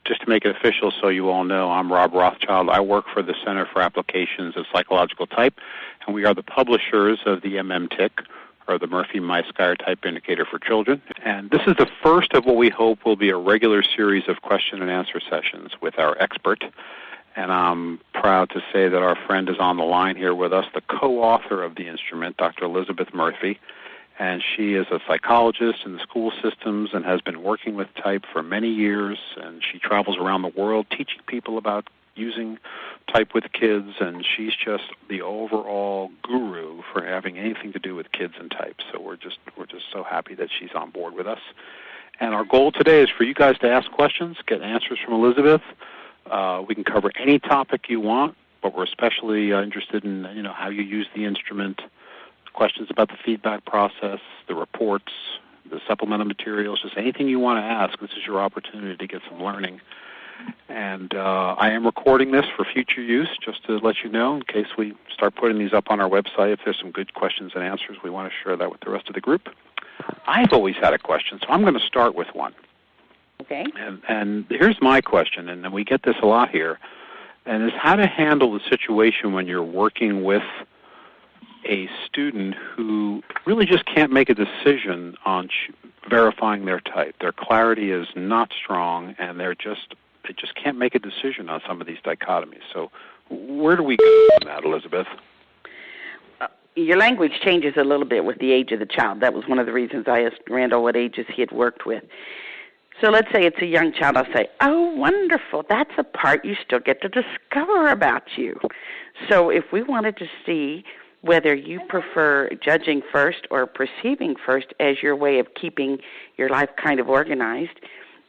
just to make it official so you all know, I'm Rob Rothschild. I work for the Center for Applications of Psychological Type, and we are the publishers of the MMTIC, or the Murphy-Meiskeier Type Indicator for Children. And this is the first of what we hope will be a regular series of question and answer sessions with our expert. And I'm proud to say that our friend is on the line here with us, the co-author of the instrument, Dr. Elizabeth Murphy. And she is a psychologist in the school systems and has been working with type for many years. And she travels around the world teaching people about using type with kids. And she's just the overall guru for having anything to do with kids and type. So we're just so happy that she's on board with us. And our goal today is for you guys to ask questions, get answers from Elizabeth. We can cover any topic you want, but we're especially interested in how you use the instrument, questions about the feedback process, the reports, the supplemental materials, just anything you want to ask. This is your opportunity to get some learning. And I am recording this for future use, just to let you know, in case we start putting these up on our website. If there's some good questions and answers, we want to share that with the rest of the group. I've always had a question, so I'm going to start with one. Okay. And here's my question, and we get this a lot here, and is how to handle the situation when you're working with a student who really just can't make a decision on verifying their type. Their clarity is not strong, and they just can't make a decision on some of these dichotomies. So where do we go on that, Elizabeth? Your language changes a little bit with the age of the child. That was one of the reasons I asked Randall what ages he had worked with. So let's say it's a young child. I'll say, oh, wonderful, that's a part you still get to discover about you. So if we wanted to see whether you prefer judging first or perceiving first as your way of keeping your life kind of organized,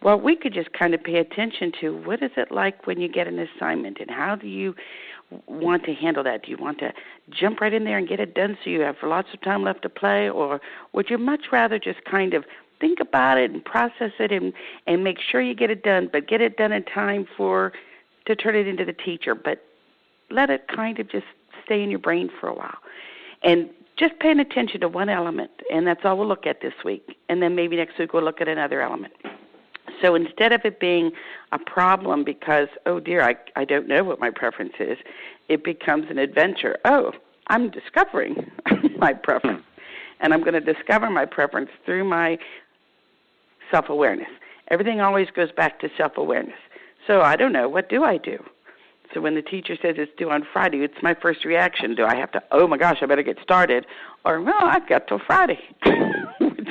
well, we could just kind of pay attention to what is it like when you get an assignment, and how do you want to handle that? Do you want to jump right in there and get it done so you have lots of time left to play, or would you much rather just kind of think about it and process it and make sure you get it done, but get it done in time to turn it into the teacher, but let it kind of just stay in your brain for a while. And just paying attention to one element, and that's all we'll look at this week. And then maybe next week we'll look at another element. So instead of it being a problem because, oh dear, I don't know what my preference is, it becomes an adventure. Oh, I'm discovering my preference. And I'm going to discover my preference through my self-awareness. Everything always goes back to self-awareness. So I don't know, what do I do? So when the teacher says it's due on Friday, it's my first reaction. Do I have to, oh my gosh, I better get started? Or, well, I've got till Friday.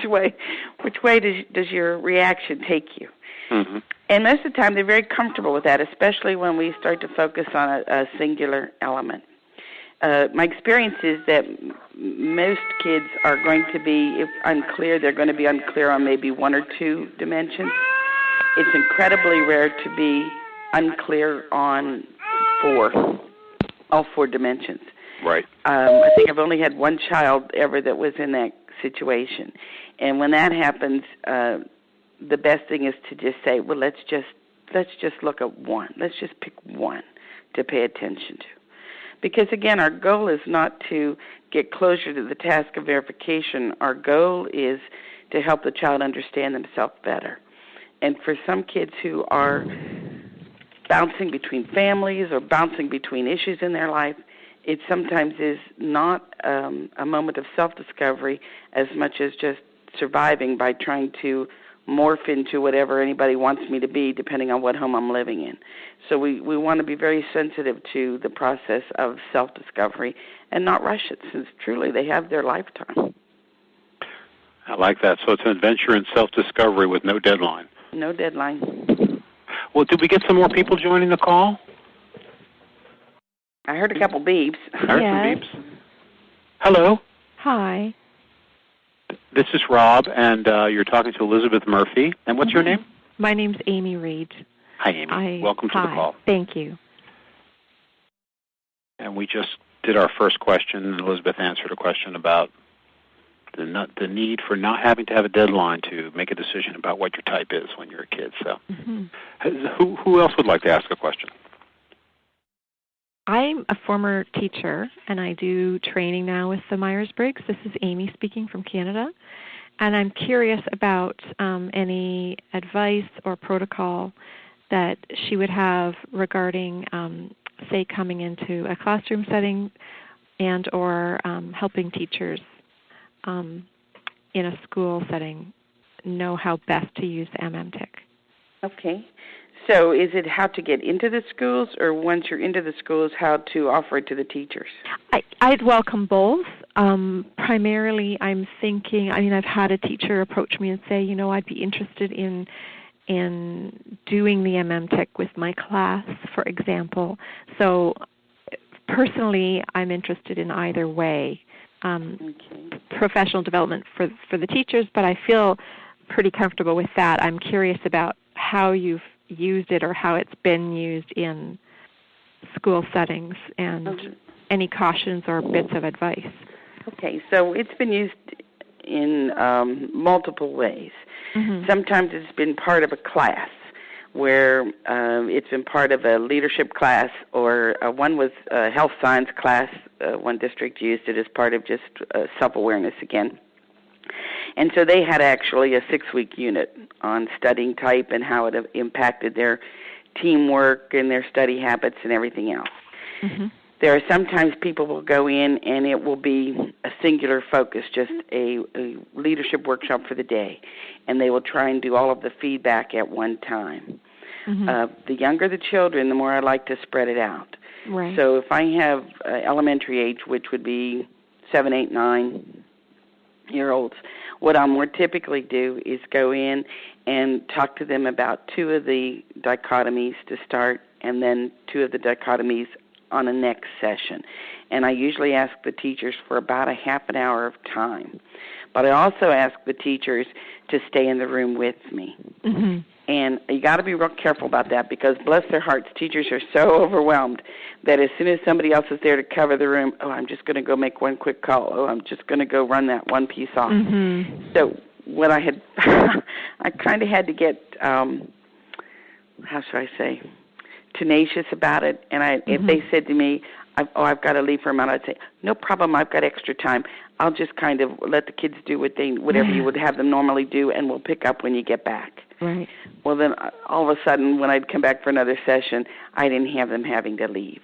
Which way does your reaction take you? Mm-hmm. And most of the time they're very comfortable with that, especially when we start to focus on a singular element. My experience is that most kids are going to be, if unclear, they're going to be unclear on maybe one or two dimensions. It's incredibly rare to be unclear on all four dimensions. Right. I think I've only had one child ever that was in that situation. And when that happens, the best thing is to just say, well, let's just look at one. Let's just pick one to pay attention to. Because, again, our goal is not to get closer to the task of verification. Our goal is to help the child understand themselves better. And for some kids who are bouncing between families or bouncing between issues in their life, it sometimes is not a moment of self-discovery as much as just surviving by trying to morph into whatever anybody wants me to be, depending on what home I'm living in. So we want to be very sensitive to the process of self-discovery and not rush it, since truly they have their lifetime. I like that. So it's an adventure in self-discovery with no deadline. No deadline. Well, did we get some more people joining the call? I heard a couple beeps. I heard some beeps. Hello. Hi. This is Rob, and you're talking to Elizabeth Murphy. And what's your name? My name's Amy Reed. Hi, Amy. Welcome to the call. Thank you. And we just did our first question, and Elizabeth answered a question about the need for not having to have a deadline to make a decision about what your type is when you're a kid. So, who else would like to ask a question? I'm a former teacher, and I do training now with the Myers-Briggs. This is Amy speaking from Canada, and I'm curious about any advice or protocol that she would have regarding, say, coming into a classroom setting and or helping teachers in a school setting know how best to use the MMTIC? Okay. So is it how to get into the schools, or once you're into the schools, how to offer it to the teachers? I'd welcome both. Primarily, I'm thinking, I've had a teacher approach me and say, I'd be interested in doing the MMTIC with my class, for example. So personally, I'm interested in either way. Professional development for the teachers, but I feel pretty comfortable with that. I'm curious about how you've used it or how it's been used in school settings and any cautions or bits of advice. Okay, so it's been used in multiple ways. Mm-hmm. Sometimes it's been part of a class where it's been part of a leadership class, or one was a health science class. One district used it as part of just self-awareness again. And so they had actually a 6-week unit on studying type and how it impacted their teamwork and their study habits and everything else. Mm-hmm. There are sometimes people will go in and it will be a singular focus, just a leadership workshop for the day, and they will try and do all of the feedback at one time. Mm-hmm. The younger the children, the more I like to spread it out. Right. So if I have elementary age, which would be 7, 8, 9-year-olds, what I'll more typically do is go in and talk to them about 2 of the dichotomies to start, and then 2 of the dichotomies on a next session. And I usually ask the teachers for about a half an hour of time. But I also ask the teachers to stay in the room with me. Mm-hmm. And you got to be real careful about that, because bless their hearts, teachers are so overwhelmed that as soon as somebody else is there to cover the room, I'm just going to go make one quick call. I'm just going to go run that one piece off. Mm-hmm. So what I had, I kind of had to get, how should I say, tenacious about it. And if they said to me, I've got to leave for a minute, I'd say, no problem, I've got extra time. I'll just kind of let the kids do whatever you would have them normally do, and we'll pick up when you get back. Right. Well, then all of a sudden, when I'd come back for another session, I didn't have them having to leave.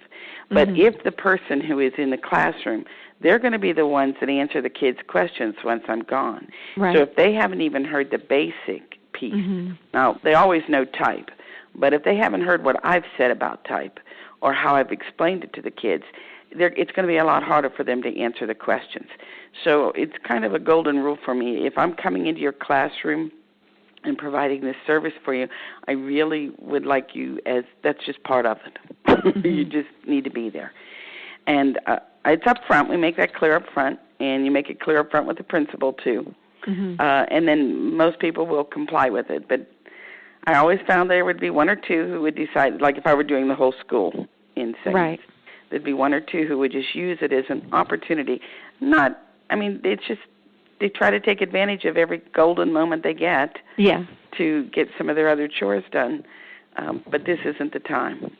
But if the person who is in the classroom, they're going to be the ones that answer the kids' questions once I'm gone. Right. So if they haven't even heard the basic piece, now they always know type, but if they haven't heard what I've said about type or how I've explained it to the kids, it's going to be a lot harder for them to answer the questions. So it's kind of a golden rule for me. If I'm coming into your classroom and providing this service for you, I really would like you that's just part of it. You just need to be there. And it's up front. We make that clear up front, and you make it clear up front with the principal, too. Mm-hmm. And then most people will comply with it. But I always found there would be 1 or 2 who would decide, like if I were doing the whole school in segments, right. There'd be 1 or 2 who would just use it as an opportunity. It's just they try to take advantage of every golden moment they get to get some of their other chores done. But this isn't the time.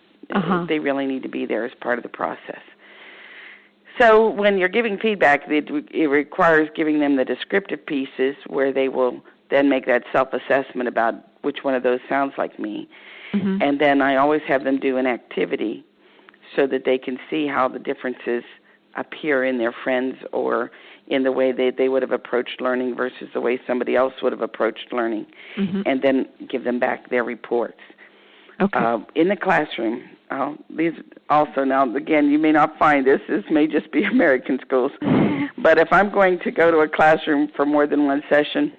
They really need to be there as part of the process. So when you're giving feedback, it requires giving them the descriptive pieces where they will then make that self-assessment about which one of those sounds like me. Mm-hmm. And then I always have them do an activity so that they can see how the differences appear in their friends or in the way they would have approached learning versus the way somebody else would have approached learning, and then give them back their reports. Okay. In the classroom, these also, now, again, you may not find this may just be American schools, but if I'm going to go to a classroom for more than one session,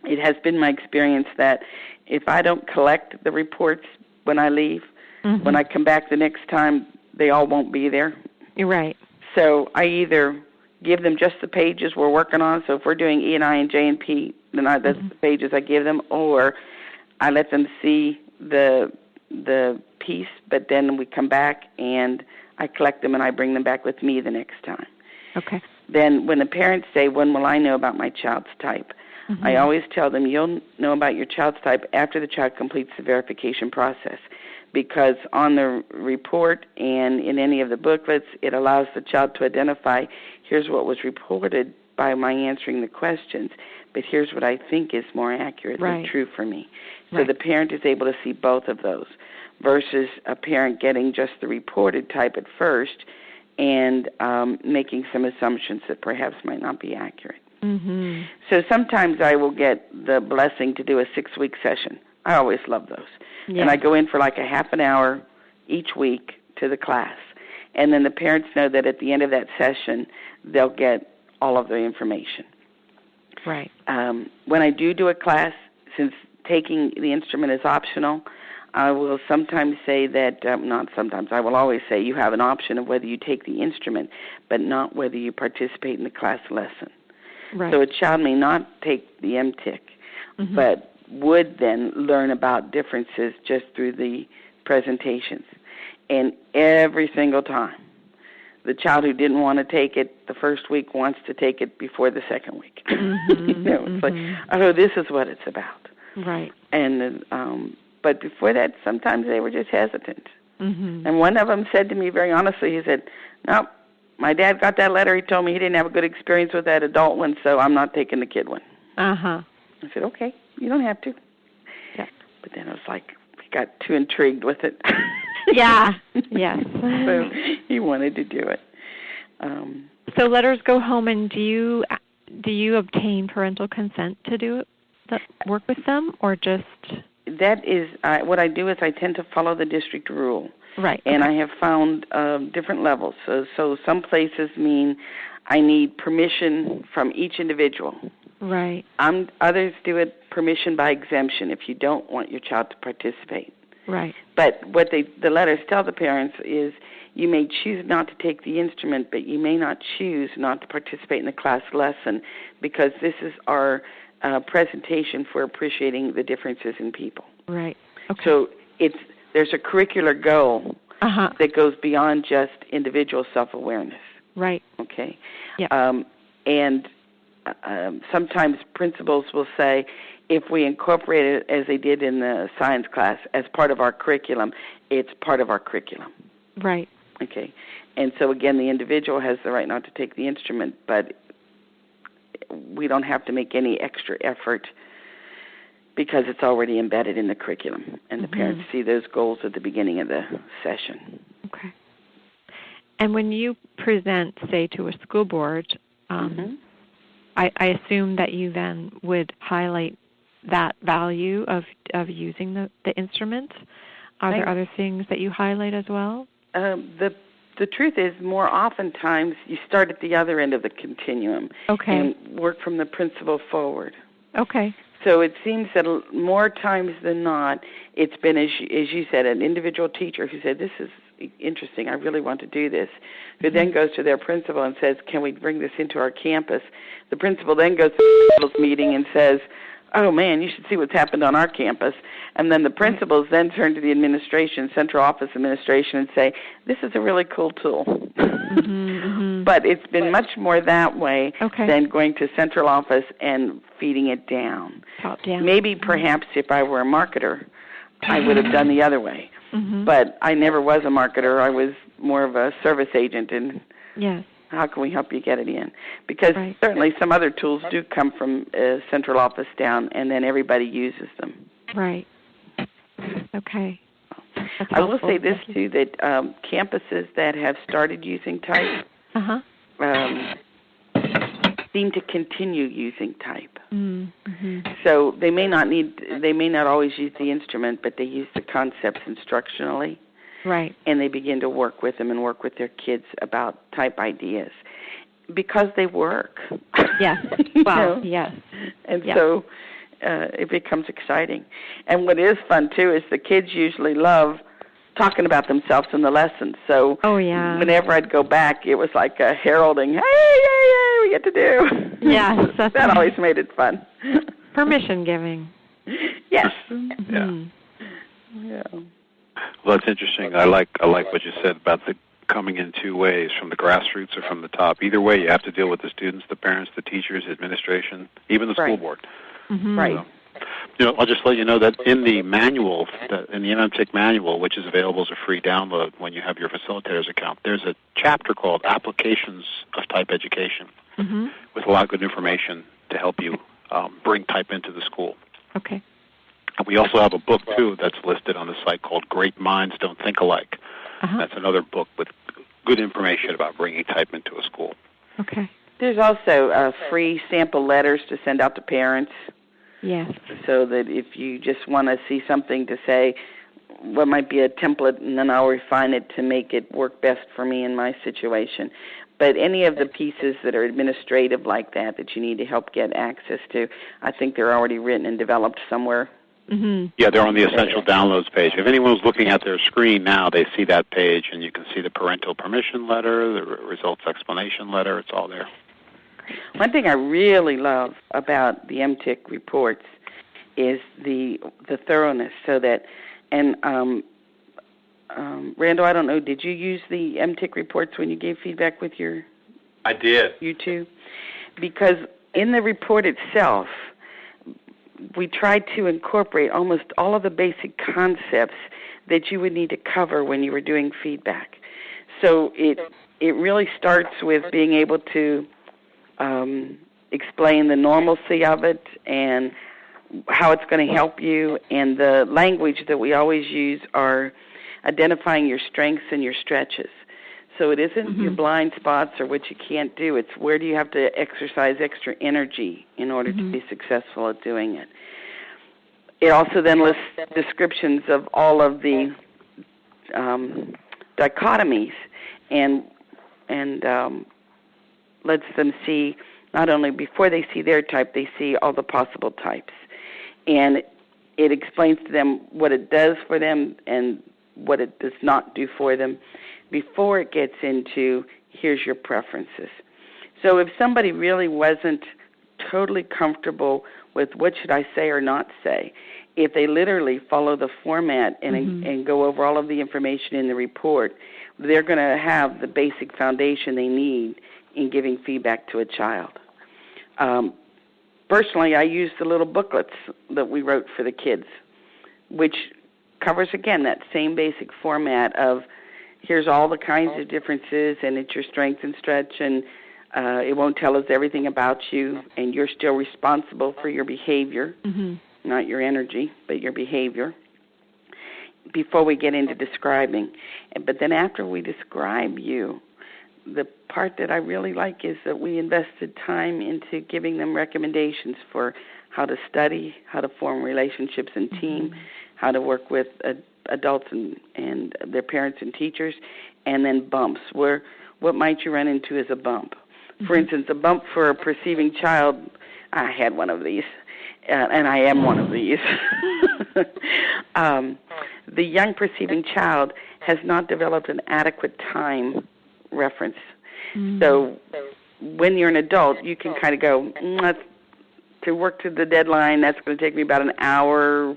it has been my experience that if I don't collect the reports when I leave, when I come back the next time, they all won't be there. You're right. So I either give them just the pages we're working on. So if we're doing E and I and J and P, then that's the pages I give them, or I let them see the piece, but then we come back and I collect them and I bring them back with me the next time. Okay. Then when the parents say, when will I know about my child's type? I always tell them you'll know about your child's type after the child completes the verification process, because on the report and in any of the booklets, it allows the child to identify, here's what was reported by my answering the questions, but here's what I think is more accurate and true for me. So the parent is able to see both of those versus a parent getting just the reported type at first and making some assumptions that perhaps might not be accurate. Mm-hmm. So sometimes I will get the blessing to do a 6-week session. I always love those. Yes. And I go in for like a half an hour each week to the class. And then the parents know that at the end of that session, they'll get all of the information. Right. When I do a class, since taking the instrument is optional, I will sometimes say that, not sometimes, I will always say you have an option of whether you take the instrument, but not whether you participate in the class lesson. Right. So a child may not take the MTIC, mm-hmm. but would then learn about differences just through the presentations. And every single time, the child who didn't want to take it the first week wants to take it before the second week. Mm-hmm. It's like, oh, this is what it's about. Right. And but before that, sometimes they were just hesitant. Mm-hmm. And one of them said to me very honestly, he said, "No, my dad got that letter. He told me he didn't have a good experience with that adult one, so I'm not taking the kid one." Uh-huh. I said, "Okay, you don't have to." Yeah. But then I was like, he got too intrigued with it. Yeah. Yes. So he wanted to do it. So letters go home, and do you obtain parental consent to do that work with them, or just? That is what I do is I tend to follow the district rule. Right. And okay. I have found different levels. So some places mean I need permission from each individual. Right. Others do it permission by exemption if you don't want your child to participate. Right. But what the letters tell the parents is you may choose not to take the instrument, but you may not choose not to participate in the class lesson because this is our presentation for appreciating the differences in people. Right. Okay. So there's a curricular goal uh-huh. that goes beyond just individual self-awareness. Right. Okay. Yeah. And sometimes principals will say, if we incorporate it as they did in the science class as part of our curriculum, it's part of our curriculum. Right. Okay. And so, again, the individual has the right not to take the instrument, but we don't have to make any extra effort because it's already embedded in the curriculum, and the mm-hmm. parents see those goals at the beginning of the session. Okay. And when you present, say, to a school board, mm-hmm. I assume that you then would highlight that value of using the instrument. Are there other things that you highlight as well? The truth is, more oftentimes you start at the other end of the continuum okay. and work from the principal forward. Okay. So it seems that more times than not, it's been, as you said, an individual teacher who said, "This is interesting, I really want to do this," who then goes to their principal and says, "Can we bring this into our campus?" The principal then goes to the principal's meeting and says, "Oh, man, you should see what's happened on our campus." And then the principals then turn to the administration, central office administration, and say, "This is a really cool tool." Mm-hmm, mm-hmm. But it's been much more that way okay. than going to central office and feeding it down. Top down. Maybe perhaps if I were a marketer, I would have done the other way. Mm-hmm. But I never was a marketer. I was more of a service agent, and yes. how can we help you get it in? Because right. certainly some other tools do come from central office down, and then everybody uses them. Right. Okay. That's I will helpful. say this, too, that campuses that have started using type uh-huh. Seem to continue using type. Mm-hmm. So they may not always use the instrument, but they use the concepts instructionally. Right. And they begin to work with them and work with their kids about type ideas because they work. Yes. Well, yes. And so it becomes exciting. And what is fun, too, is the kids usually love talking about themselves in the lessons. So whenever I'd go back, it was like a heralding, "Hey, yay, yay, we get to do." Yes. That always made it fun. Permission giving. Yes. Mm-hmm. Yeah. Well, that's interesting. I like what you said about the coming in two ways, from the grassroots or from the top. Either way, you have to deal with the students, the parents, the teachers, administration, even the school board. Mm-hmm. Right. I'll just let you know that in the manual, in the MMTIC manual, which is available as a free download when you have your facilitator's account, there's a chapter called Applications of Type Education mm-hmm. with a lot of good information to help you bring type into the school. Okay. We also have a book, too, that's listed on the site called Great Minds Don't Think Alike. That's another book with good information about bringing type into a school. Okay. There's also free sample letters to send out to parents. Yes. So that if you just want to see something to say, what might be a template, and then I'll refine it to make it work best for me in my situation. But any of the pieces that are administrative like that you need to help get access to, I think they're already written and developed somewhere. Yeah, they're on the Essential Downloads page. If anyone's looking at their screen now, they see that page, and you can see the parental permission letter, the results explanation letter. It's all there. One thing I really love about the MTIC reports is the thoroughness. So that, and Randall, I don't know, did you use the MTIC reports when you gave feedback with your? I did. You too? Because in the report itself, we tried to incorporate almost all of the basic concepts that you would need to cover when you were doing feedback. So it really starts with being able to explain the normalcy of it and how it's going to help you, and the language that we always use are identifying your strengths and your stretches. So it isn't your blind spots or what you can't do. It's where do you have to exercise extra energy in order to be successful at doing it. It also then lists descriptions of all of the dichotomies and lets them see, not only before they see their type, they see all the possible types. And it explains to them what it does for them and what it does not do for them before it gets into, here's your preferences. So if somebody really wasn't totally comfortable with what should I say or not say, if they literally follow the format and go over all of the information in the report, they're going to have the basic foundation they need in giving feedback to a child. Personally, I use the little booklets that we wrote for the kids, which covers, again, that same basic format of here's all the kinds of differences, and it's your strength and stretch, and it won't tell us everything about you, and you're still responsible for your behavior, not your energy, but your behavior, before we get into describing. But then after we describe you, the part that I really like is that we invested time into giving them recommendations for how to study, how to form relationships in team, how to work with adults and their parents and teachers, and then bumps. What might you run into as a bump? For instance, a bump for a perceiving child, I had one of these, and I am one of these. The young perceiving child has not developed an adequate time reference. So when you're an adult, you can kind of go, to work to the deadline, that's going to take me about an hour.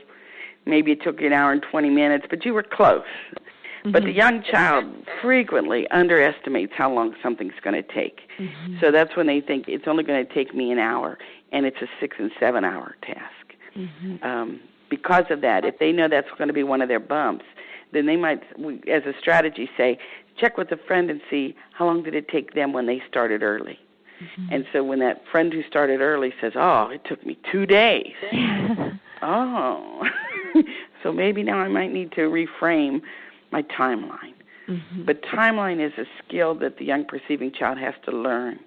Maybe it took you an hour and 20 minutes, but you were close. But the young child frequently underestimates how long something's going to take. So that's when they think it's only going to take me an hour, and it's a 6 and 7 hour task. Because of that, if they know that's going to be one of their bumps, then they might, as a strategy, say, check with a friend and see how long did it take them when they started early. And so when that friend who started early says, oh, it took me 2 days. Oh. So maybe now I might need to reframe my timeline. But timeline is a skill that the young perceiving child has to learn,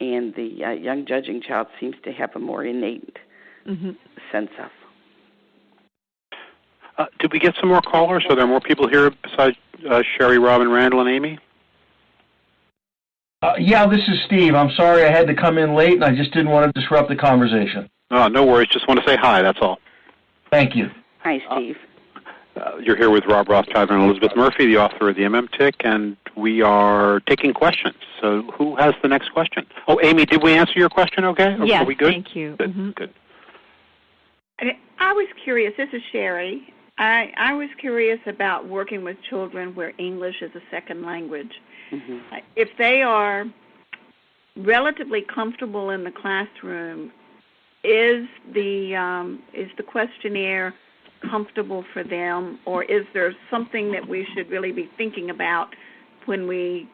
and the young judging child seems to have a more innate sense of. Did we get some more callers? Are there more people here besides Sherry, Robin, Randall, and Amy? Yeah, this is Steve. I'm sorry I had to come in late, and I just didn't want to disrupt the conversation. Oh, no worries. Just want to say hi, that's all. Thank you. Hi, Steve. You're here with Rob Rothschild and Elizabeth Murphy, the author of the MMTIC, and we are taking questions. So who has the next question? Oh, Amy, did we answer your question okay? Yes, are we good? Thank you. Good. I was curious, this is Sherry. I was curious about working with children where English is a second language. If they are relatively comfortable in the classroom, is the questionnaire comfortable for them, or is there something that we should really be thinking about when we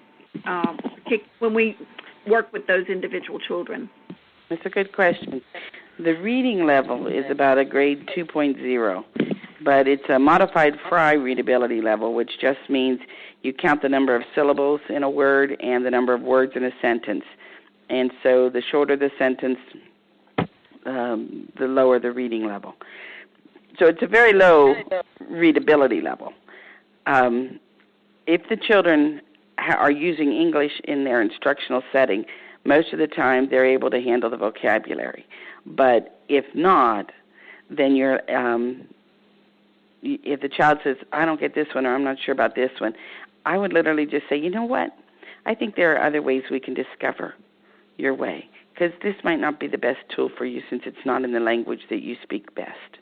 work with those individual children? That's a good question. The reading level is about a grade 2.0, but it's a modified Fry readability level, which just means you count the number of syllables in a word and the number of words in a sentence. And so the shorter the sentence, the lower the reading level. So it's a very low readability level. If the children are using English in their instructional setting, most of the time they're able to handle the vocabulary. But if not, then if the child says, I don't get this one, or I'm not sure about this one, I would literally just say, you know what? I think there are other ways we can discover your way, because this might not be the best tool for you since it's not in the language that you speak best.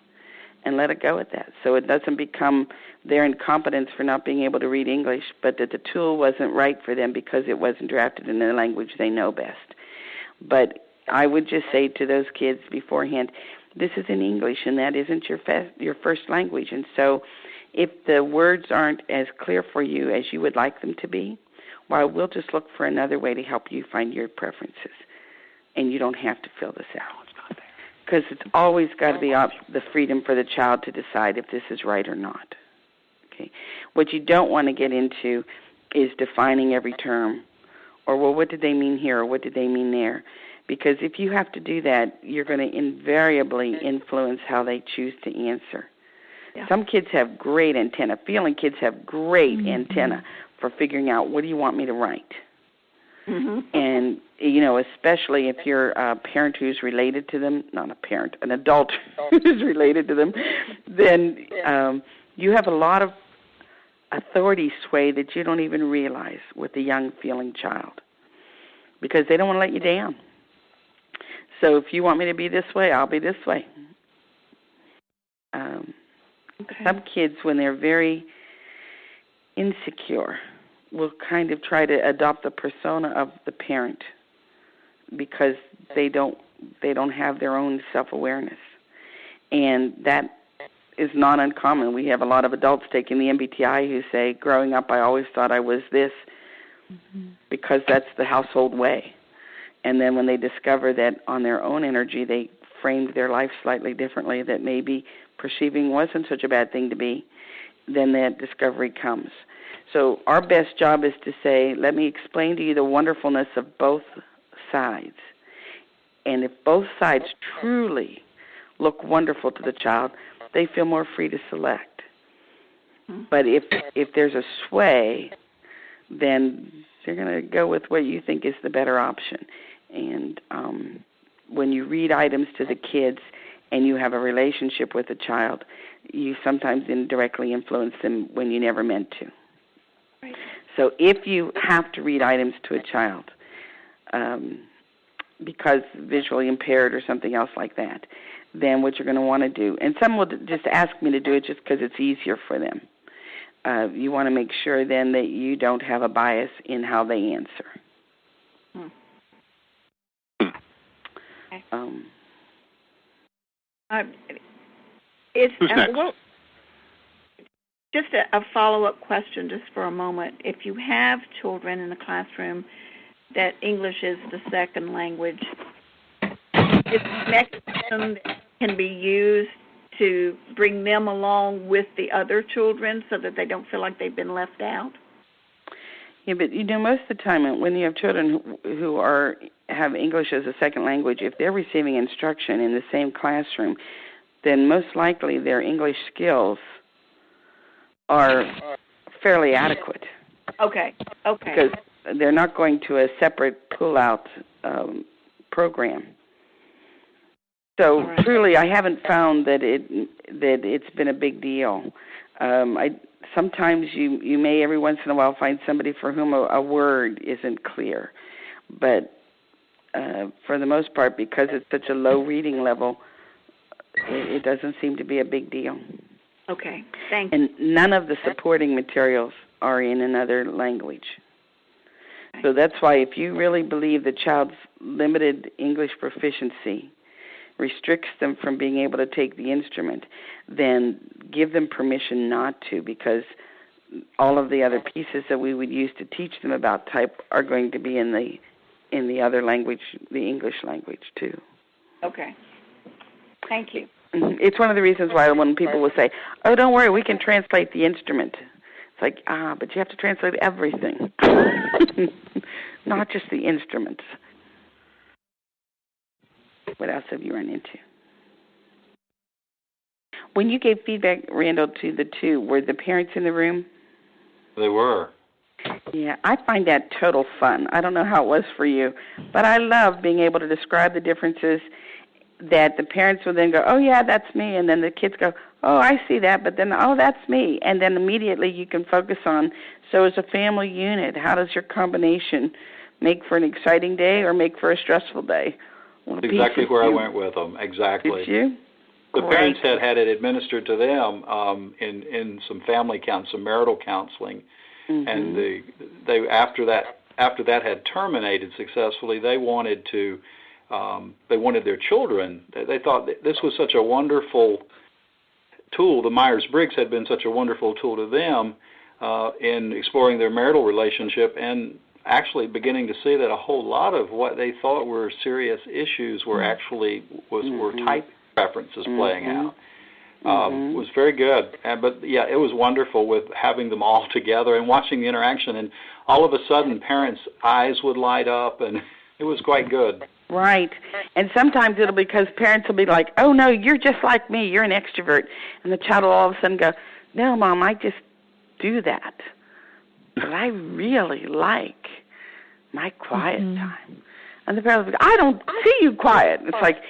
And let it go at that. So it doesn't become their incompetence for not being able to read English, but that the tool wasn't right for them because it wasn't drafted in the language they know best. But I would just say to those kids beforehand, this is in English, and that isn't your first language. And so if the words aren't as clear for you as you would like them to be, well, we'll just look for another way to help you find your preferences. And you don't have to fill this out. Because it's always got to be the freedom for the child to decide if this is right or not. Okay. What you don't want to get into is defining every term, or, well, what did they mean here, or what did they mean there? Because if you have to do that, you're going to invariably influence how they choose to answer. Yeah. Some kids have great antenna. Feeling kids have great antenna for figuring out, what do you want me to write? And, especially if you're a parent who's related to them, not a parent, an adult who's related to them, then you have a lot of authority sway that you don't even realize with a young feeling child, because they don't want to let you down. So if you want me to be this way, I'll be this way. Some kids, when they're very insecure, will kind of try to adopt the persona of the parent because they don't have their own self-awareness. And that is not uncommon. We have a lot of adults taking the MBTI who say, growing up, I always thought I was this because that's the household way. And then when they discover that on their own energy they framed their life slightly differently, that maybe perceiving wasn't such a bad thing to be, then that discovery comes. So our best job is to say, let me explain to you the wonderfulness of both sides. And if both sides truly look wonderful to the child, they feel more free to select. But if there's a sway, then they're going to go with what you think is the better option. And when you read items to the kids and you have a relationship with the child, you sometimes indirectly influence them when you never meant to. Right. So if you have to read items to a child because visually impaired or something else like that, then what you're going to want to do, and some will just ask me to do it just because it's easier for them. You want to make sure then that you don't have a bias in how they answer. Who's next? Just a follow-up question just for a moment. If you have children in the classroom that English is the second language, is a mechanism that can be used to bring them along with the other children so that they don't feel like they've been left out? Yeah, but most of the time when you have children who have English as a second language, if they're receiving instruction in the same classroom, then most likely their English skills are fairly adequate. Okay. Because they're not going to a separate pull-out program. So truly, I haven't found that it's been a big deal. Sometimes you may every once in a while find somebody for whom a word isn't clear, but for the most part, because it's such a low reading level, it doesn't seem to be a big deal. Okay, thanks. And none of the supporting materials are in another language. Okay. So that's why if you really believe the child's limited English proficiency restricts them from being able to take the instrument, then give them permission not to, because all of the other pieces that we would use to teach them about type are going to be in the other language, the English language too. Okay. Thank you. It's one of the reasons why when people will say, "Oh, don't worry, we can translate the instrument." It's like, but you have to translate everything, not just the instruments. What else have you run into? When you gave feedback, Randall, to the two, were the parents in the room? They were. Yeah, I find that total fun. I don't know how it was for you, but I love being able to describe the differences that the parents will then go, "Oh, yeah, that's me," and then the kids go, "Oh, I see that," but then, "Oh, that's me," and then immediately you can focus on, so as a family unit, how does your combination make for an exciting day or make for a stressful day? That's exactly where I went with them, exactly. Did you? The Great. parents had it administered to them in some family some marital counseling, and they after that had terminated successfully, they wanted their children. They thought that this was such a wonderful tool. The Myers-Briggs had been such a wonderful tool to them in exploring their marital relationship, and actually beginning to see that a whole lot of what they thought were serious issues were actually were type preferences playing out. Was very good. But yeah, it was wonderful with having them all together and watching the interaction, and all of a sudden parents' eyes would light up, and it was quite good. Right. And sometimes it'll be because parents will be like, "Oh, no, you're just like me. You're an extrovert." And the child will all of a sudden go, "No, Mom, I just do that. But I really like my quiet time." And the parents will go, "I don't see you quiet." It's like,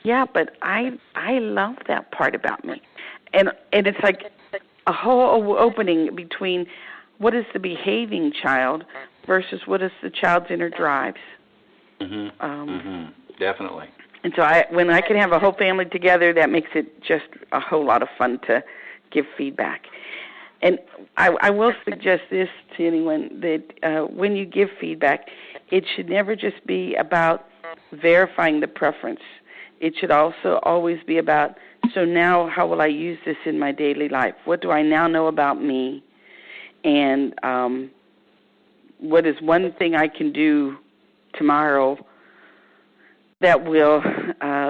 yeah, but I love that part about me. And it's like a whole opening between what is the behaving child versus what is the child's inner drives. Definitely. And so when I can have a whole family together, that makes it just a whole lot of fun to give feedback. And I will suggest this to anyone, that when you give feedback, it should never just be about verifying the preference. It should also always be about, so now how will I use this in my daily life? What do I now know about me? And what is one thing I can do tomorrow that will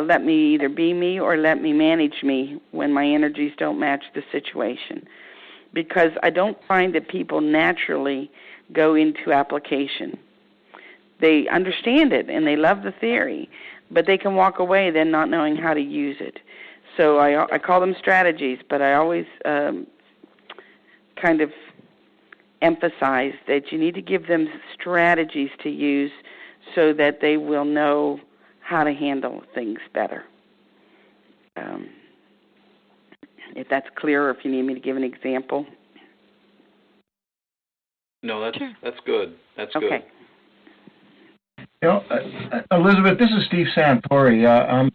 let me either be me or let me manage me when my energies don't match the situation? Because I don't find that people naturally go into application. They understand it and they love the theory, but they can walk away then not knowing how to use it. So I call them strategies, but I always kind of emphasize that you need to give them strategies to use so that they will know how to handle things better. If that's clear, or if you need me to give an example. No, that's good. That's okay. Good. You know, Elizabeth, this is Steve Santori. I'm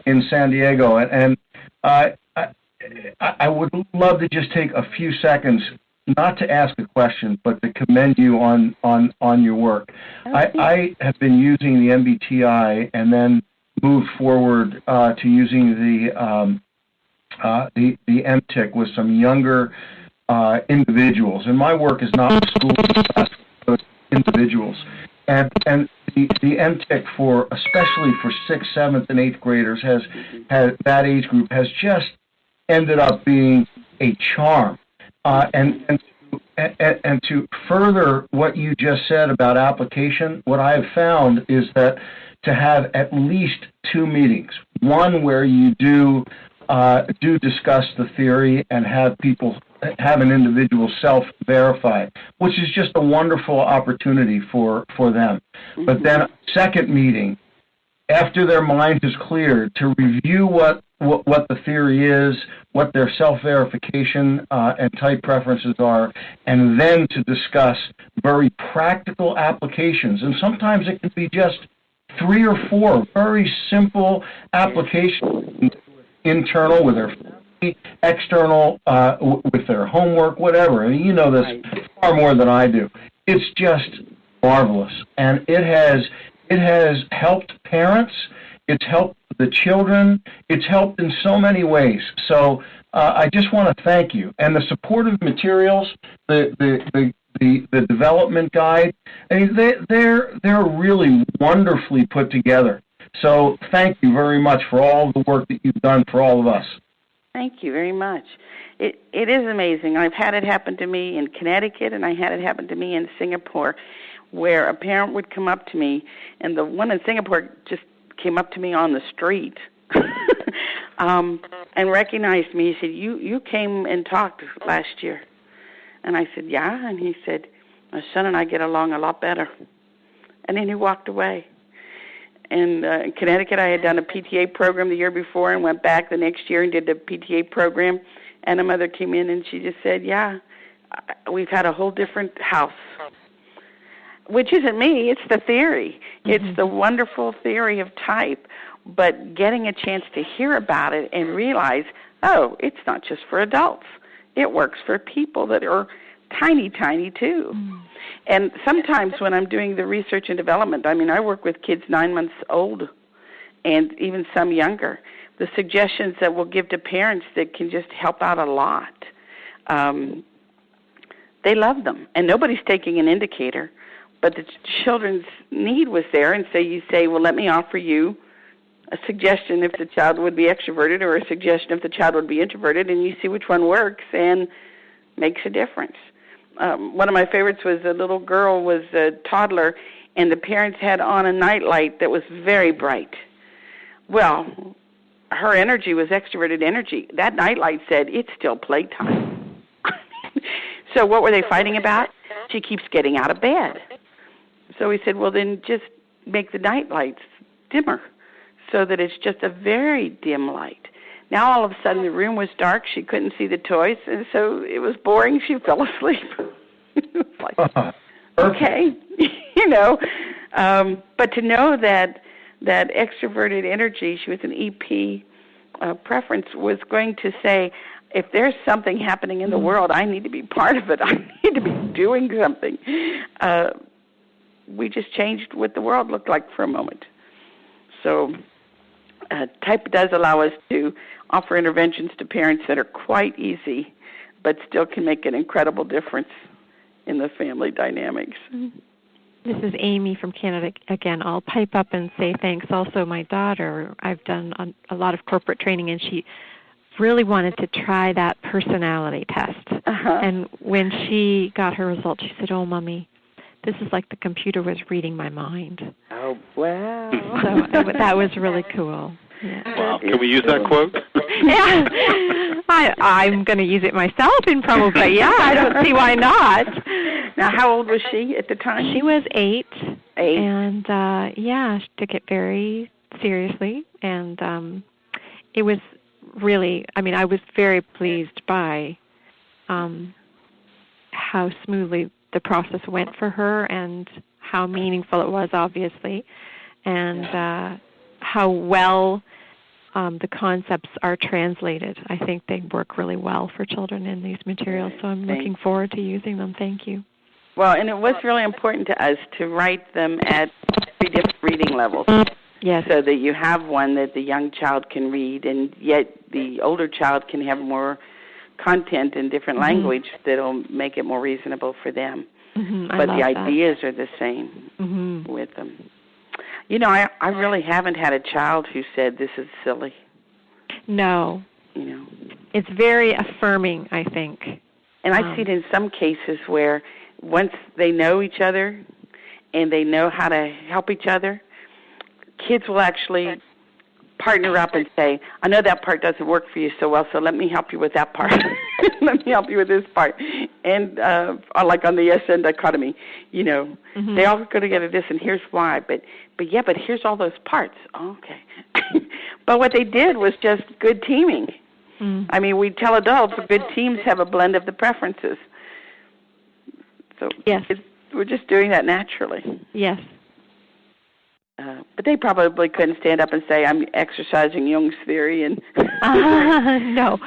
in San Diego, and I would love to just take a few seconds, not to ask a question, but to commend you on your work. Okay. I have been using the MBTI and then moved forward to using the MTIC with some younger individuals, and my work is not school class, but individuals. And the MTIC especially for 6th, 7th, and 8th graders has that age group has just ended up being a charm. And to further what you just said about application, what I have found is that to have at least 2 meetings, one where you do discuss the theory and have an individual self-verify, which is just a wonderful opportunity for them. Mm-hmm. But then second meeting, after their mind is cleared, to review what the theory is, what their self-verification and type preferences are, and then to discuss very practical applications. And sometimes it can be just 3 or 4 very simple applications, internal with their family, external with their homework, whatever. And you know this far more than I do. It's just marvelous, and it has helped parents. It's helped the children. It's helped in so many ways. So I just want to thank you. And the supportive materials, the development guide, I mean, they're really wonderfully put together. So thank you very much for all the work that you've done for all of us. Thank you very much. It is amazing. I've had it happen to me in Connecticut, and I had it happen to me in Singapore, where a parent would come up to me, and the one in Singapore just came up to me on the street and recognized me. He said, you came and talked last year. And I said, yeah. And he said, my son and I get along a lot better. And then he walked away. And in Connecticut, I had done a PTA program the year before and went back the next year and did the PTA program. And a mother came in and she just said, yeah, we've had a whole different house. Which isn't me, it's the theory. Mm-hmm. It's the wonderful theory of type. But getting a chance to hear about it and realize, oh, it's not just for adults. It works for people that are tiny, tiny too. Mm. And sometimes when I'm doing the research and development, I mean, I work with kids 9 months old and even some younger. The suggestions that we'll give to parents that can just help out a lot, they love them. And nobody's taking an indicator, but the children's need was there. And so you say, well, let me offer you a suggestion if the child would be extroverted or a suggestion if the child would be introverted, and you see which one works and makes a difference. One of my favorites was a little girl was a toddler, and the parents had on a nightlight that was very bright. Well, her energy was extroverted energy. That nightlight said, it's still playtime. So what were they fighting about? She keeps getting out of bed. So we said, well, then just make the nightlights dimmer so that it's just a very dim light. Now all of a sudden the room was dark. She couldn't see the toys, and so it was boring. She fell asleep. Like, okay, you know. But to know that extroverted energy, she was an EP preference, was going to say, if there's something happening in the world, I need to be part of it. I need to be doing something. We just changed what the world looked like for a moment. So type does allow us to offer interventions to parents that are quite easy, but still can make an incredible difference in the family dynamics. This is Amy from Canada again. I'll pipe up and say thanks. Also, my daughter, I've done a lot of corporate training, and she really wanted to try that personality test. Uh-huh. And when she got her results, she said, oh, Mommy, this is like the computer was reading my mind. Oh, wow. So that was really cool. Yeah. Wow. Can we use that quote? Yeah. I'm going to use it myself in probably, yeah, I don't see why not. Now, how old was she at the time? She was 8. 8. And, she took it very seriously. And it was really, I was very pleased by how smoothly the process went for her and how meaningful it was, obviously, and how well the concepts are translated. I think they work really well for children in these materials, so I'm looking forward to using them. Thank you. Well, and it was really important to us to write them at 3 different reading levels. Yes. So that you have one that the young child can read, and yet the older child can have more content in different language that'll make it more reasonable for them. But the ideas are the same with them. You know, I really haven't had a child who said this is silly. No. You know. It's very affirming, I think. And I see it in some cases where once they know each other and they know how to help each other, kids will actually partner up and say, I know that part doesn't work for you so well, so let me help you with that part. Let me help you with this part. And like on the SN dichotomy, you know, they all go together this, and here's why. But here's all those parts. Oh, okay. But what they did was just good teaming. I mean, we tell adults good teams have a blend of the preferences. So yes. We're just doing that naturally. Yes. But they probably couldn't stand up and say, I'm exercising Jung's theory. And no.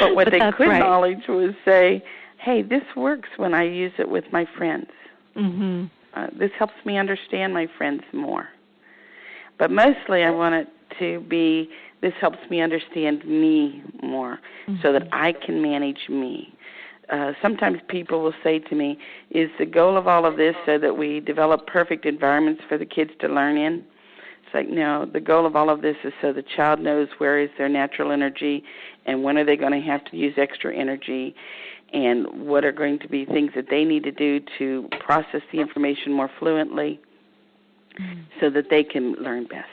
But what they could acknowledge was say, hey, this works when I use it with my friends. This helps me understand my friends more. But mostly I want it to be, this helps me understand me more so that I can manage me. Sometimes people will say to me, is the goal of all of this so that we develop perfect environments for the kids to learn in, It's like, no, the goal of all of this is so the child knows where is their natural energy and when are they going to have to use extra energy and what are going to be things that they need to do to process the information more fluently so that they can learn best.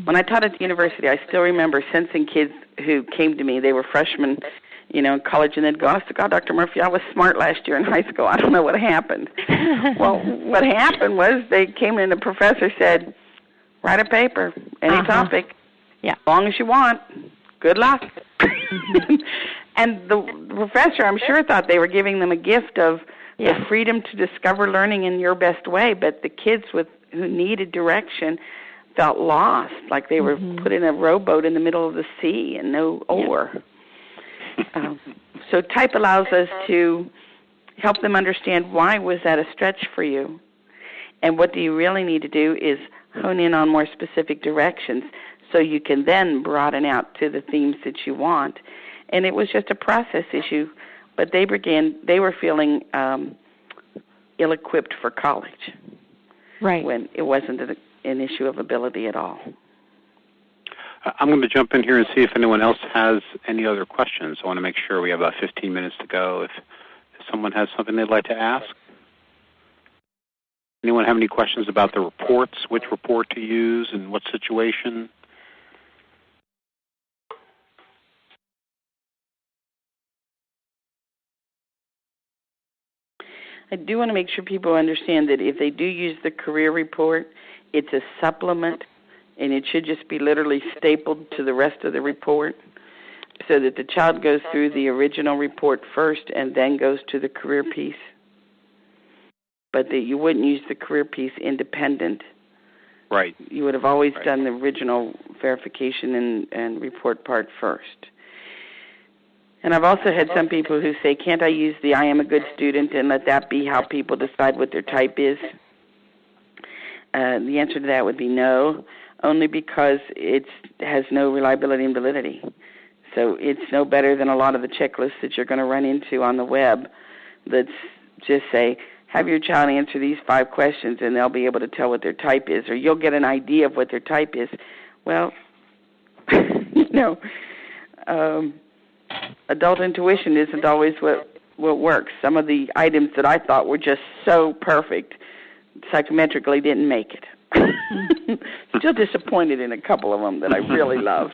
When I taught at the university, I still remember sensing kids who came to me. They were freshmen, in college, and they'd go, "Oh, God, Dr. Murphy, I was smart last year in high school. I don't know what happened." Well, what happened was they came in and the professor said, "Write a paper, any topic, as long as you want. Good luck." And the professor, I'm sure, thought they were giving them a gift of the freedom to discover learning in your best way, but the kids who needed direction felt lost, like they were put in a rowboat in the middle of the sea and no oar. So type allows us to help them understand why was that a stretch for you, and what do you really need to do is hone in on more specific directions so you can then broaden out to the themes that you want. And it was just a process issue, but they were feeling ill-equipped for college. Right. When it wasn't an issue of ability at all. I'm going to jump in here and see if anyone else has any other questions. I want to make sure we have about 15 minutes to go. If someone has something they'd like to ask. Anyone have any questions about the reports, which report to use, and what situation? I do want to make sure people understand that if they do use the career report, it's a supplement, and it should just be literally stapled to the rest of the report so that the child goes through the original report first and then goes to the career piece, but that you wouldn't use the career piece independent. Right. You would have always done the original verification and report part first. And I've also had some people who say, can't I use the I am a good student and let that be how people decide what their type is? The answer to that would be no, only because it has no reliability and validity. So it's no better than a lot of the checklists that you're going to run into on the web that just say, have your child answer these 5 questions and they'll be able to tell what their type is, or you'll get an idea of what their type is. Well, adult intuition isn't always what works. Some of the items that I thought were just so perfect psychometrically didn't make it. Still disappointed in a couple of them that I really loved.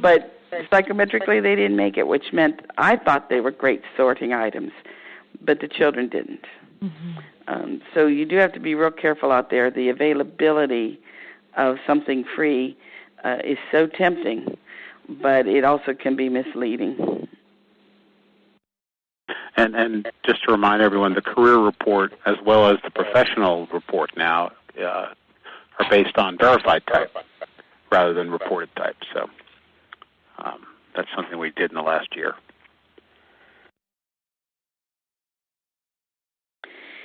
But psychometrically they didn't make it, which meant I thought they were great sorting items, but the children didn't. So you do have to be real careful out there. The availability of something free is so tempting, but it also can be misleading. And just to remind everyone, the career report as well as the professional report now are based on verified type rather than reported type. So that's something we did in the last year.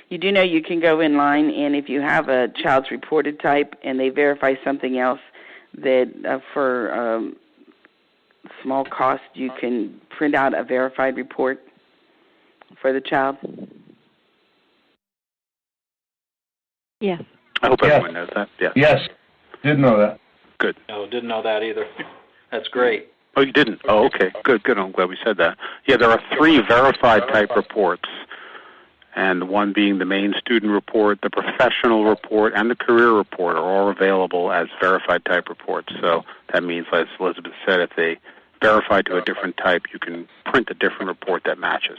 You do know you can go in line, and if you have a child's reported type and they verify something else, that for small cost you can print out a verified report for the child. Yes. I hope everyone knows that. Yeah. Yes. Did know that. Good. No, didn't know that either. That's great. Oh, you didn't? Oh, okay. Good. I'm glad we said that. Yeah, there are 3 verified type reports, and one being the main student report, the professional report, and the career report are all available as verified type reports. So that means, as Elizabeth said, if they verify to a different type, you can print a different report that matches.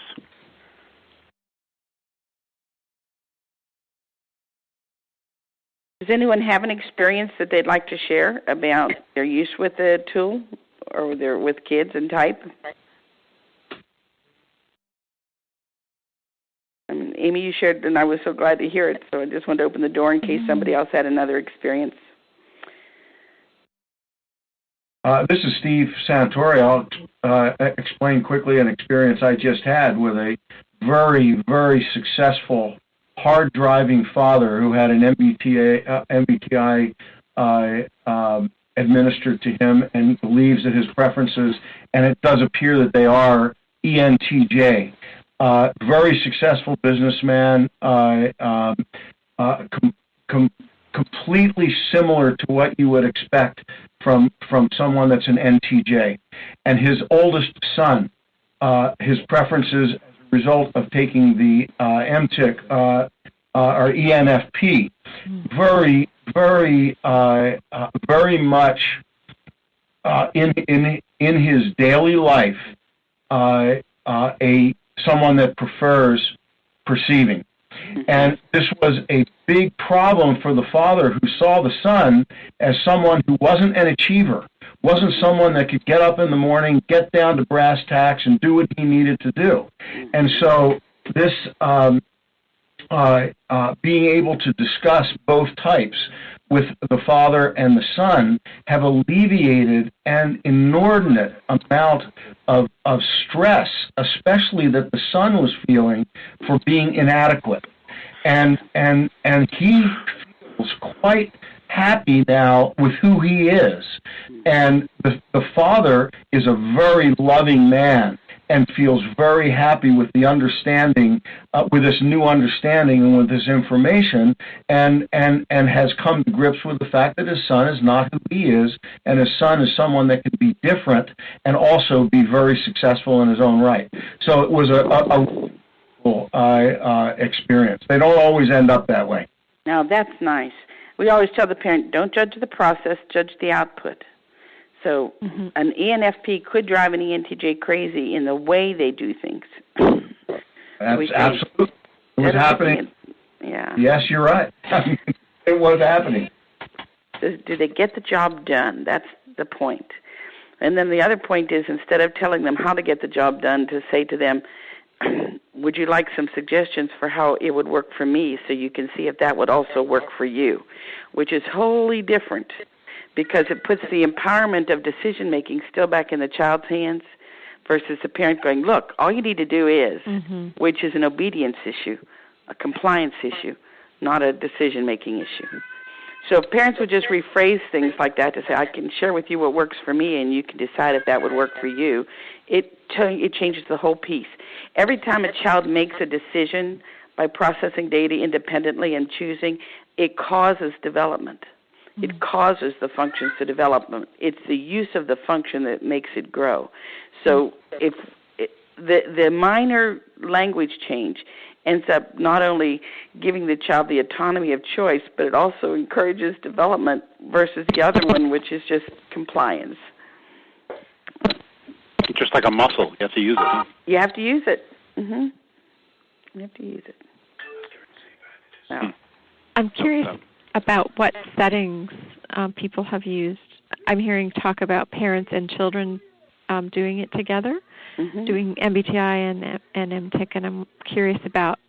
Does anyone have an experience that they'd like to share about their use with the tool or with kids and type? Amy, you shared, and I was so glad to hear it, so I just wanted to open the door in case somebody else had another experience. This is Steve Santori. I'll explain quickly an experience I just had with a very, very successful, hard-driving father who had an MBTI administered to him and believes that his preferences, and it does appear that they are ENTJ. Very successful businessman, completely similar to what you would expect from someone that's an NTJ. And his oldest son, his preferences as a result of taking the MTIC or ENFP, very, very, very much in his daily life, someone that prefers perceiving. And this was a big problem for the father, who saw the son as someone who wasn't an achiever, wasn't someone that could get up in the morning, get down to brass tacks, and do what he needed to do. And so this being able to discuss both types with the father and the son have alleviated an inordinate amount of stress, especially that the son was feeling for being inadequate. And he feels quite happy now with who he is. And the father is a very loving man and feels very happy with the understanding, with this new understanding and with this information, and has come to grips with the fact that his son is not who he is, and his son is someone that can be different and also be very successful in his own right. So it was a experience. They don't always end up that way. Now, that's nice. We always tell the parent, don't judge the process, judge the output. So an ENFP could drive an ENTJ crazy in the way they do things. Absolutely. It was happening. Yeah. Yes, you're right. It was happening. Do they get the job done? That's the point. And then the other point is, instead of telling them how to get the job done, to say to them, would you like some suggestions for how it would work for me, so you can see if that would also work for you, which is wholly different, because it puts the empowerment of decision-making still back in the child's hands versus the parent going, look, all you need to do is, which is an obedience issue, a compliance issue, not a decision-making issue. So if parents would just rephrase things like that to say, I can share with you what works for me and you can decide if that would work for you, it changes the whole piece. Every time a child makes a decision by processing data independently and choosing, it causes development. It causes the functions to develop. It's the use of the function that makes it grow. So if the minor language change ends up not only giving the child the autonomy of choice, but it also encourages development versus the other one, which is just compliance. Just like a muscle, you have to use it. You have to use it. You have to use it. Now, I'm curious about what settings people have used. I'm hearing talk about parents and children doing it together, doing MBTI and MTIC, and I'm curious about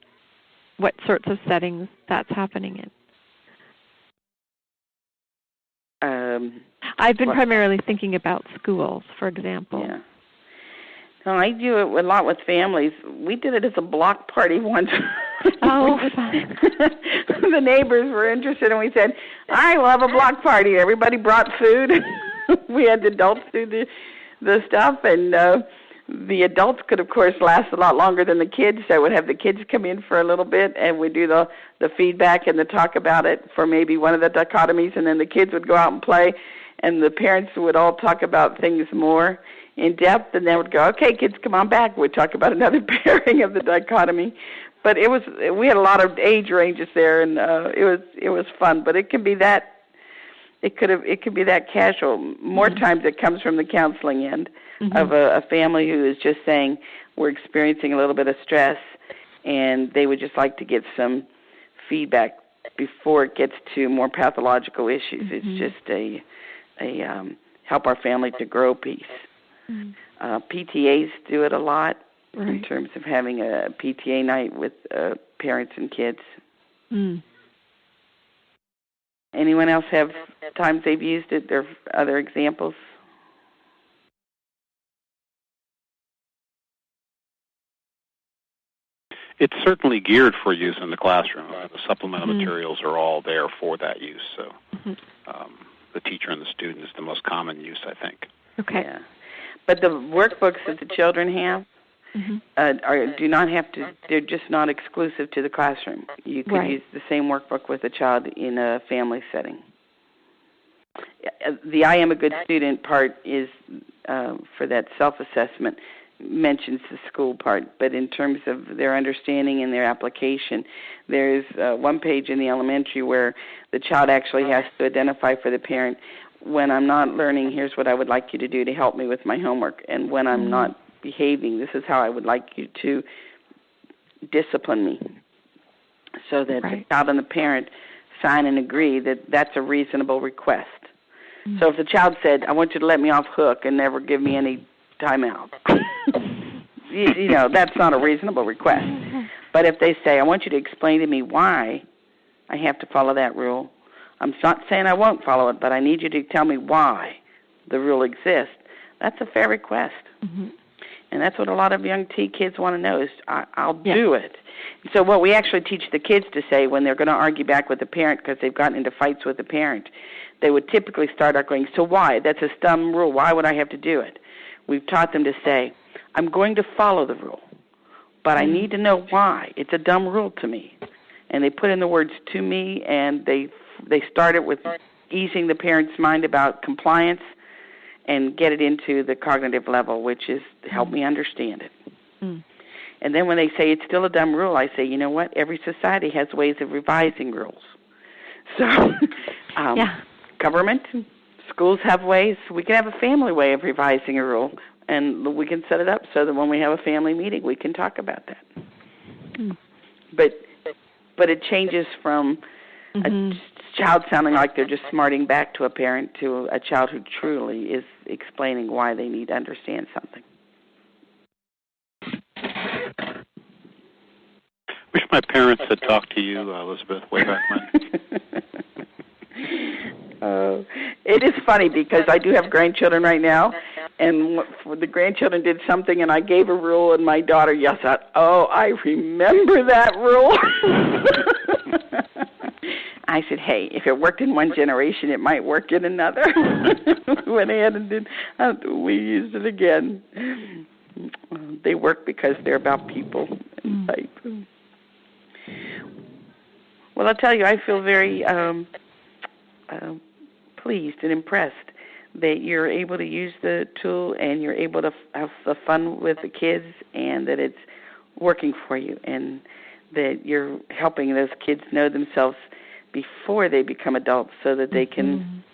what sorts of settings that's happening in. I've been primarily thinking about schools, for example. Yeah. No, I do it a lot with families. We did it as a block party once. Oh, fun. The neighbors were interested, and we said, all right, we'll have a block party. Everybody brought food. We had the adults do the stuff, and the adults could, of course, last a lot longer than the kids, so I would have the kids come in for a little bit, and we'd do the feedback and the talk about it for maybe one of the dichotomies, and then the kids would go out and play, and the parents would all talk about things more in depth, and then would go, okay, kids, come on back. We'd talk about another pairing of the dichotomy. But we had a lot of age ranges there, and it was fun. But it can be that it could be that casual. More times it comes from the counseling end of a family who is just saying we're experiencing a little bit of stress, and they would just like to get some feedback before it gets to more pathological issues. It's just a help our family to grow piece. PTAs do it a lot. Right. In terms of having a PTA night with parents and kids. Anyone else have times they've used it? There are other examples? It's certainly geared for use in the classroom. The supplemental materials are all there for that use. So the teacher and the student is the most common use, I think. Okay. Yeah. But the workbooks that the children have, do not have to. They're just not exclusive to the classroom. You could use the same workbook with a child in a family setting. The I am a good student part is for that self-assessment mentions the school part, but in terms of their understanding and their application, there's one page in the elementary where the child actually has to identify for the parent, when I'm not learning, here's what I would like you to do to help me with my homework, and when I'm not behaving, this is how I would like you to discipline me, so that the child and the parent sign and agree that that's a reasonable request. So if the child said, I want you to let me off hook and never give me any time out, you know, that's not a reasonable request. But if they say, I want you to explain to me why I have to follow that rule, I'm not saying I won't follow it, but I need you to tell me why the rule exists, that's a fair request. And that's what a lot of young T kids want to know is, I'll do it. So what we actually teach the kids to say when they're going to argue back with the parent because they've gotten into fights with the parent, they would typically start out going, so why? That's a dumb rule. Why would I have to do it? We've taught them to say, I'm going to follow the rule, but I need to know why. It's a dumb rule to me. And they put in the words to me, and they started with easing the parent's mind about compliance and get it into the cognitive level, which is help me understand it. And then when they say it's still a dumb rule, I say, you know what? Every society has ways of revising rules. So government, schools have ways. We can have a family way of revising a rule, and we can set it up so that when we have a family meeting, we can talk about that. But it changes from a child sounding like they're just smarting back to a parent to a child who truly is explaining why they need to understand something. Wish my parents had talked to you, Elizabeth, way back when. It is funny because I do have grandchildren right now, and the grandchildren did something, and I gave a rule, and my daughter yells out, "Oh, I remember that rule." I said, hey, if it worked in one generation, it might work in another. Went ahead and we used it again. They work because they're about people and type. Well, I'll tell you, I feel very pleased and impressed that you're able to use the tool and you're able to have the fun with the kids and that it's working for you and that you're helping those kids know themselves before they become adults so that they can,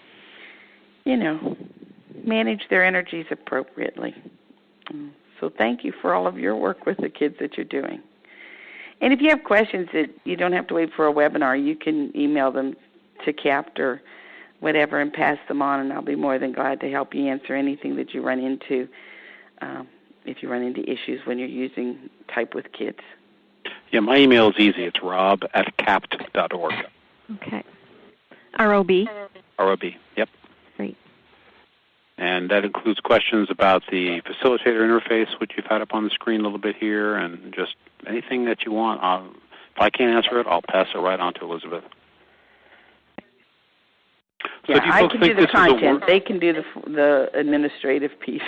you know, manage their energies appropriately. So thank you for all of your work with the kids that you're doing. And if you have questions that you don't have to wait for a webinar, you can email them to CAPT or whatever and pass them on, and I'll be more than glad to help you answer anything that you run into if you run into issues when you're using type with kids. Yeah, my email is easy. It's rob@capt.org. Okay. R-O-B? R-O-B, yep. Great. And that includes questions about the facilitator interface, which you've had up on the screen a little bit here, and just anything that you want. If I can't answer it, I'll pass it right on to Elizabeth. So yeah, I can do the content. They can do the administrative piece.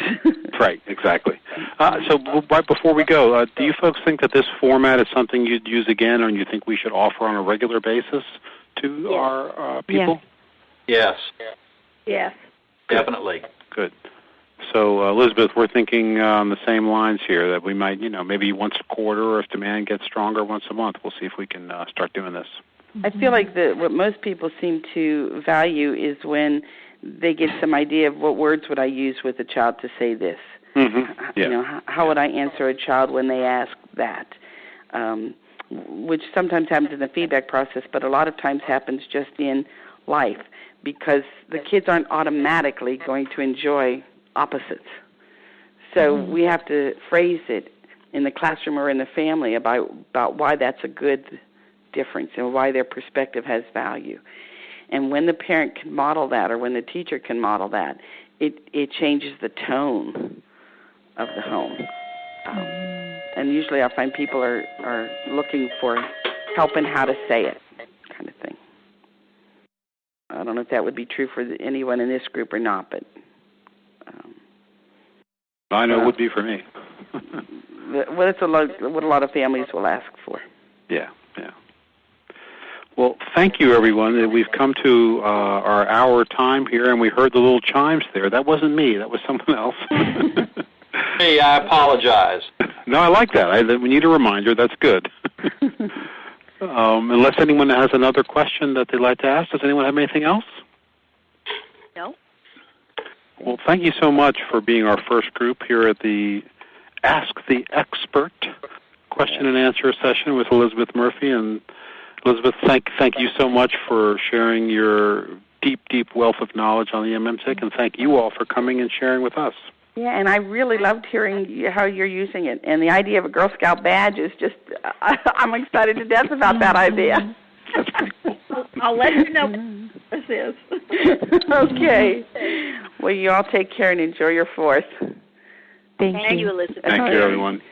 Right, exactly. So right before we go, do you folks think that this format is something you'd use again, or you think we should offer on a regular basis to our people? Yes. Yes. Definitely. Good. So, Elizabeth, we're thinking on the same lines here, that we might, maybe once a quarter, or if demand gets stronger, once a month. We'll see if we can start doing this. I feel like what most people seem to value is when they get some idea of what words would I use with a child to say this. Yeah. How would I answer a child when they ask that? Which sometimes happens in the feedback process, but a lot of times happens just in life because the kids aren't automatically going to enjoy opposites. So we have to phrase it in the classroom or in the family about why that's a good difference and why their perspective has value. And when the parent can model that or when the teacher can model that, it changes the tone of the home. And usually I find people are looking for help in how to say it, kind of thing. I don't know if that would be true for anyone in this group or not, but... I know it would be for me. Well, it's what a lot of families will ask for. Yeah. Well, thank you, everyone. We've come to our hour time here, and we heard the little chimes there. That wasn't me. That was someone else. Hey, I apologize. No, I like that. We need a reminder. That's good. Unless anyone has another question that they'd like to ask, does anyone have anything else? No. Well, thank you so much for being our first group here at the Ask the Expert question and answer session with Elizabeth Murphy. And Elizabeth, thank you so much for sharing your deep wealth of knowledge on the MMTIC, and thank you all for coming and sharing with us. Yeah, and I really loved hearing how you're using it. And the idea of a Girl Scout badge is just, I'm excited to death about that idea. That's pretty cool. I'll let you know what this is. Okay. Well, you all take care and enjoy your 4th. Thank you, Elizabeth. Thank you, everyone.